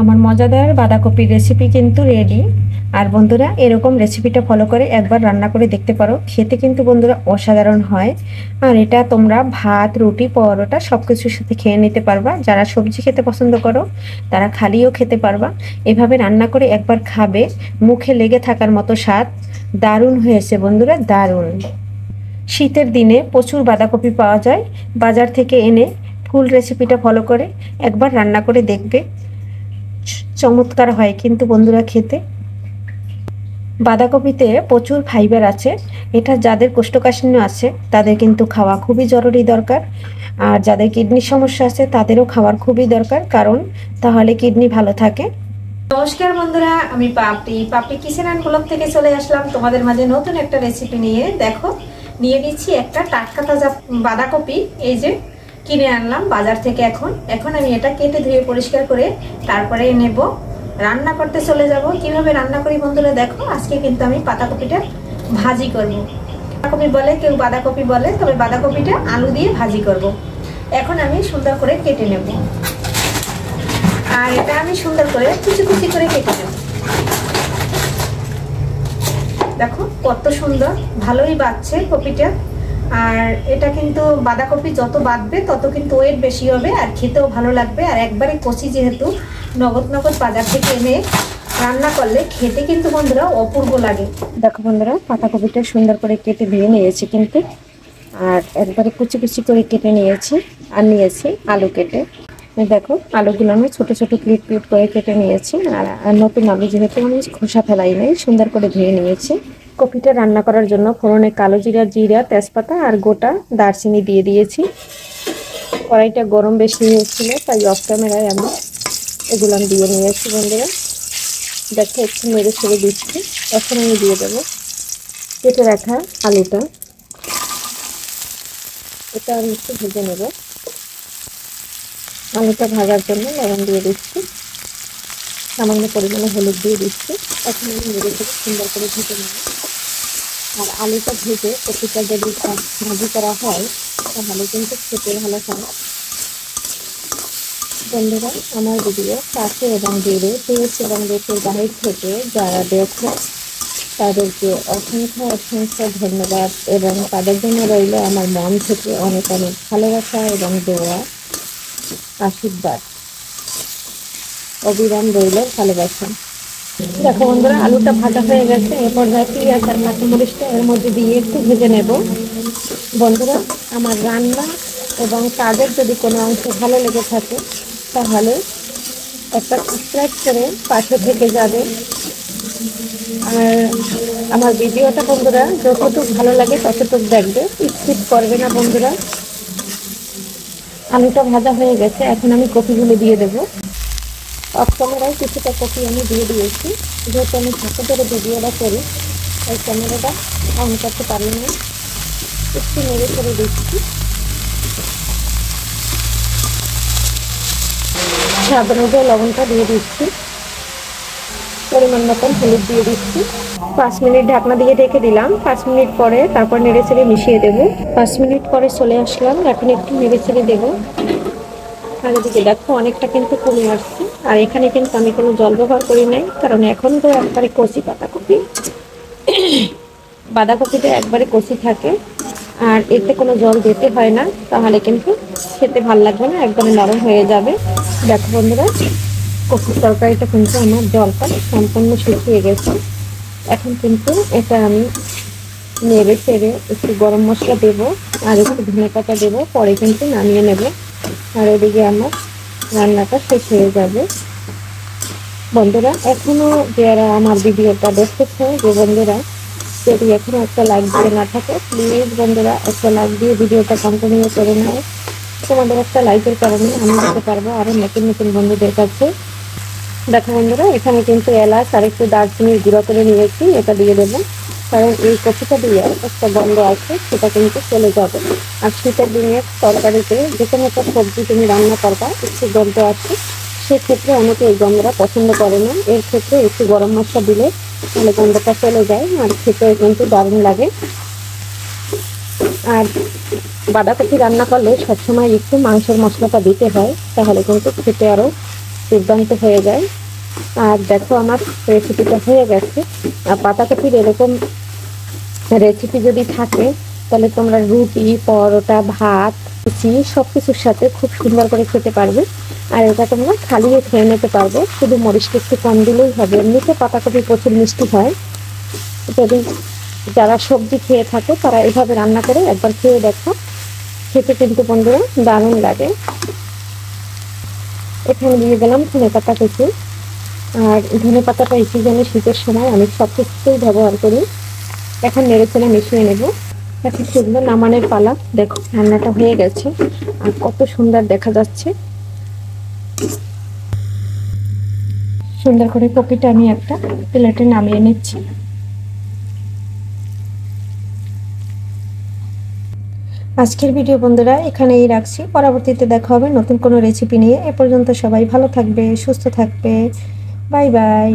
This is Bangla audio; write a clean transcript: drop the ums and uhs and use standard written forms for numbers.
আমার মজাদার বাঁধাকপির রেসিপি কিন্তু রেডি। আর বন্ধুরা, এরকম রেসিপিটা ফলো করে একবার রান্না করে দেখতে পারো, খেতে কিন্তু বন্ধুরা অসাধারণ হয়। আর এটা তোমরা ভাত, রুটি, পরোটা সব কিছুর সাথে খেয়ে নিতে পারবা। যারা সবজি খেতে পছন্দ করো তারা খালিও খেতে পারবা। এভাবে রান্না করে একবার খাবে, মুখে লেগে থাকার মতো স্বাদ। দারুণ হয়েছে বন্ধুরা, দারুণ। শীতের দিনে প্রচুর বাঁধাকপি পাওয়া যায়, বাজার থেকে এনে ফুল রেসিপিটা ফলো করে একবার রান্না করে দেখবে, চমৎকার হয় কিন্তু বন্ধুরা খেতে। বাঁধাকপিতে প্রচুর ফাইবার আছে, এটা যাদের কোষ্ঠকাঠিন্য আছে তাদের কিন্তু খাওয়া খুবই জরুরি দরকার। আর যাদের কিডনির সমস্যা আছে তাদেরও খাওয়ার খুবই দরকার, কারণ তাহলে কিডনি ভালো থাকে। নমস্কার বন্ধুরা, আমি পাপড়ি কিচেন অ্যান্ড ব্লগ থেকে চলে আসলাম তোমাদের মাঝে নতুন একটা রেসিপি নিয়ে। দেখো, নিয়ে নিচ্ছি একটা টাটকা তাজা বাঁধাকপি। এই যে কিনে আনলাম বাজার থেকে। এখন আমি এটা কেটে ধুয়ে পরিষ্কার করে তারপরে নেব, রান্না করতে চলে যাব। কিভাবে রান্না করি বন্ধুরা দেখো। আজকে কিন্তু আমি পাতাকপিটা ভাজি করব। বাঁধাকপি বলে কেউ, বাঁধাকপি বলে, তবে বাঁধাকপিটা আলু দিয়ে ভাজি করব। এখন আমি সুন্দর করে কেটে নেব, আর এটা আমি সুন্দর করে কুচি কুচি করে কেটে নেব। দেখো কত সুন্দর, ভালোই বাড়ছে কপিটা। আর এটা কিন্তু বাঁধাকপি যত বাঁধবে তত কিন্তু ওয়েট বেশি হবে, আর খেতেও ভালো লাগবে। আর একবারে কচি, যেহেতু নগদ বাজার থেকে এনে রান্না করলে খেতে কিন্তু বন্ধুরা অপূর্ব লাগে। দেখো বন্ধুরা, পাতাকপিটা সুন্দর করে কেটে ধুয়ে নিয়েছি কিন্তু, আর একবারে কুচি কুচি করে কেটে নিয়েছি। আর নিয়েছি আলু কেটে। দেখো আলুগুলো আমি ছোট ছোট ক্লিপ ক্লিপ করে কেটে নিয়েছি। আর নতুন আলু যেহেতু আমি খোসা ফেলাই নাই, সুন্দর করে ধুয়ে নিয়েছি। কপিটা রান্না করার জন্য ফোড়নে কালো জিরা, তেজপাতা আর গোটা দারচিনি দিয়ে দিয়েছি। কড়াইটা গরম বেশি হয়েছিল, তাই অফ ক্যামেরায় আমি এগুলো দিয়ে নিয়েছি বন্ধুরা। দেখো একটু নেড়ে ছেড়ে দিচ্ছি। এখন আমি দিয়ে দেবো কেটে রাখা আলুটা। এটা আমি একটু ভেজে নেব। আলুটা ভাজার জন্য লবণ দিয়ে দিচ্ছি, সামান্য পরিমাণে হলুদ দিয়ে দিচ্ছি। এখন আমি নেড়ে ছেড়ে সুন্দর করে ভেজে নেব। আর আলুটা ভেজে কপিটা যদি ভাজি করা হয় তাহলে কিন্তু খেতে ভালো হয়। বন্ধুরা, আমার ভিডিও কাছে এবং দূরে, দেশ এবং দেশের বাহির থেকে যারা দেখে তাদেরকে অসংখ্য ধন্যবাদ, এবং তাদের জন্য রইল আমার মন থেকে অনেক অনেক ভালোবাসা এবং দোয়া, আশীর্বাদ অবিরাম রইল, ভালোবাসা। দেখো বন্ধুরা, আলুটা ভাজা হয়ে গেছে। এরপর পেঁয়াজ আর কাঁচামরিচটা এর মধ্যে দিয়ে একটু ভেজে নেব। বন্ধুরা, আমার রান্না এবং কাজের যদি কোনো অংশ ভালো লেগে থাকে তাহলে একটা সাবস্ক্রাইব করে পাশে থেকে যাবে। আর আমার ভিডিওটা বন্ধুরা যতটুকু ভালো লাগে ততটুকু দেখবে, স্কিপ করবে না বন্ধুরা। আলুটা ভাজা হয়ে গেছে, এখন আমি কপিগুলো দিয়ে দেবো। অফ ক্যামেরায় কিছুটা কপি আমি দিয়ে দিয়েছি, যেহেতু আমি হাতে ধরে ভিডিওটা করি ওই ক্যামেরাটা অন করতে পারি না। একটু নেড়ে করে দিচ্ছি। স্বাদ অনুযায়ী লবণটা দিয়ে দিচ্ছি, পরিমাণ মতন হলুদ দিয়ে দিচ্ছি। 5 মিনিট ঢাকনা দিয়ে ঢেকে দিলাম। 5 মিনিট পরে তারপর নেড়ে চেড়ে মিশিয়ে দেবো। 5 মিনিট পরে চলে আসলাম, এখন একটু নেড়ে চেড়ে দেবো। আর এদিকে দেখো অনেকটা কিন্তু কমে আসছে। আর এখানে কিন্তু আমি কোনো জল ব্যবহার করি নাই, কারণ এখন তো একবারে কচি বাঁধাকপিটা একবারে কচি থাকে, আর এতে কোনো জল দিতে হয় না, তাহলে কিন্তু খেতে ভালো লাগবে না, একবারে নরম হয়ে যাবে। দেখো বন্ধুরা, কপির তরকারিটা কিন্তু আমার জলটা সম্পূর্ণ শুকিয়ে গেছে। এখন কিন্তু এটা আমি নেড়ে চেড়ে একটু গরম মশলা দেবো আর একটু ধনেপাতা দেবো, পরে কিন্তু নামিয়ে নেব। আর এদিকে আমার রান্নাটা শেষ হয়ে যাবে। বন্ধুরা, এখনও যারা আমার ভিডিওটা দেখতেছে, যে বন্ধুরা যদি এখনও একটা লাইক দিয়ে না থাকে, প্লিজ বন্ধুরা একটা লাইক দিয়ে ভিডিওটা কন্টিনিউ করে নাও। তোমাদের একটা লাইকের কারণে আমি দিতে পারবো আরও নতুন নতুন বন্ধুদের কাছে। দেখো বন্ধুরা, এখানে কিন্তু এলাচ আর একটু দারচিনির গুঁড়ো করে নিয়েছি, এটা দিয়ে দেবো, কারণ এই কপিটা দিয়ে একটা গন্ধ আছে, সেটা কিন্তু চলে যাবে। আর শীতের দিনের তরকারিতে যে কোনো একটা সবজি তুমি রান্না করবা একটু গন্ধ আছে, সেক্ষেত্রে অনেকে এই গন্ধটা পছন্দ করে না। এর ক্ষেত্রে একটু গরম মশলা দিলে তাহলে গন্ধটা চলে যায়, আর খেতেও কিন্তু দারুণ লাগে। আর বাঁধাকপি রান্না করলে সবসময় একটু মাংসের মশলাটা দিতে হয়, তাহলে কিন্তু খেতে আরও দুর্দান্ত হয়ে যায়। আর দেখো আমার রেসিপিটা হয়ে গেছে। আর পাতাকপির এরকম রেসিপি যদি থাকে তাহলে তোমরা রুটি, পরোটা, ভাত, লুচি সবকিছুর সাথে খুব সুন্দর করে খেতে পারবে। আর এটা তোমরা খালিও খেয়ে নিতে পারবে, শুধু মরিচটা একটু কম দিলেই হবে। এমনিতে পাতাকপি প্রচুর মিষ্টি হয়। যদি যারা সবজি খেয়ে থাকে তারা এভাবে রান্না করে একবার খেয়ে দেখো, খেতে কিন্তু বন্ধুরা দারুণ লাগে। এখানে দিয়ে দিলাম ধনেপাতা কুচি। আর ধনেপাতাটা এই সিজনে শীতের সময় আমি সব কিছুতেই ব্যবহার করি। এখন নেড়েচেড়ে মিশিয়ে নেব। এখন সেগুলো নামানোর পালা। দেখো রান্নাটা হয়ে গেছে আর কত সুন্দর দেখা যাচ্ছে। সুন্দর করে কপিটা আমি একটা প্লেটে নামিয়ে নিচ্ছি। আজকের ভিডিও বন্ধুরা এখানেই রাখছি। পরবর্তীতে দেখা হবে নতুন কোনো রেসিপি নিয়ে। এ পর্যন্ত সবাই ভালো থাকবে, সুস্থ থাকবে। Bye bye.